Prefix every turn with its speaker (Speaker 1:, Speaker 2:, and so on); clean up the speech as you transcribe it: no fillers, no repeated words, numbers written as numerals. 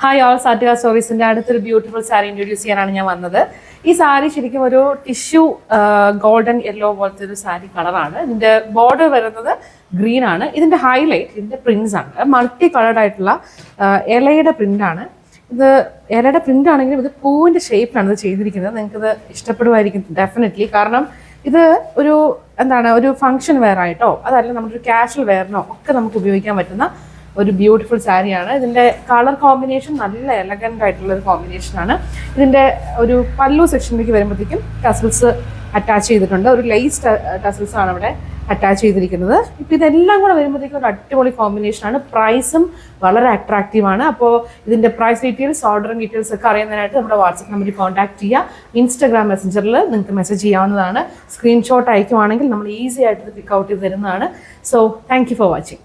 Speaker 1: Hi all, സാറ്റിക സ്റ്റോറീസിന്റെ അടുത്തൊരു beautiful sari introduce ചെയ്യാനാണ് ഞാൻ വന്നത്. ഈ സാരി ശരിക്കും ഒരു ടിഷ്യൂ ഗോൾഡൻ യെല്ലോ പോലത്തെ ഒരു സാരി കളറാണ്. ഇതിന്റെ ബോർഡർ വരുന്നത് ഗ്രീൻ ആണ്. ഇതിന്റെ ഹൈലൈറ്റ് ഇതിന്റെ പ്രിന്റ്സ് ആണ്. മൾട്ടി കളർഡ് ആയിട്ടുള്ള ഇലയുടെ പ്രിന്റ് ആണ്. ഇത് ഇലയുടെ പ്രിന്റ് ആണെങ്കിലും ഇത് പൂവിന്റെ ഷേപ്പിലാണ് ഇത് ചെയ്തിരിക്കുന്നത്. നിങ്ങൾക്കിത് ഇഷ്ടപ്പെടുമായിരിക്കും ഡെഫിനറ്റ്ലി. കാരണം ഇത് ഒരു ഫംഗ്ഷൻ വെയർ ആയിട്ടോ അതല്ല നമ്മുടെ ഒരു കാഷ്വൽ വെയറിനോ ഒക്കെ നമുക്ക് ഉപയോഗിക്കാൻ പറ്റുന്ന ഒരു ബ്യൂട്ടിഫുൾ സാരിയാണ്. ഇതിൻ്റെ കളർ കോമ്പിനേഷൻ നല്ല എലഗൻ്റ് ആയിട്ടുള്ള ഒരു കോമ്പിനേഷനാണ്. ഇതിൻ്റെ ഒരു പല്ലു സെക്ഷനിലേക്ക് വരുമ്പോഴത്തേക്കും ടസൽസ് അറ്റാച്ച് ചെയ്തിട്ടുണ്ട്. ഒരു ലേസ് ടസൽസ് ആണ് ഇവിടെ അറ്റാച്ച് ചെയ്തിരിക്കുന്നത്. ഇപ്പോൾ ഇതെല്ലാം കൂടെ വരുമ്പോഴത്തേക്കും ഒരു അടിപൊളി കോമ്പിനേഷനാണ്. പ്രൈസും വളരെ അട്രാക്റ്റീവാണ്. അപ്പോൾ ഇതിൻ്റെ പ്രൈസ് ഡീറ്റെയിൽസ്, ഓർഡറും ഡീറ്റെയിൽസ് ഒക്കെ അറിയുന്നതിനായിട്ട് നമ്മുടെ വാട്സപ്പ് നമ്പറിൽ കോൺടാക്ട് ചെയ്യുക. ഇൻസ്റ്റാഗ്രാം മെസ്സഞ്ചറിൽ നിങ്ങൾക്ക് മെസ്സേജ് ചെയ്യാവുന്നതാണ്. സ്ക്രീൻഷോട്ട് അയക്കുവാണെങ്കിൽ നമ്മൾ ഈസി ആയിട്ട് ഇത് പിക്ക് ഔട്ട് ചെയ്ത് തരുന്നതാണ്. So thank you for watching.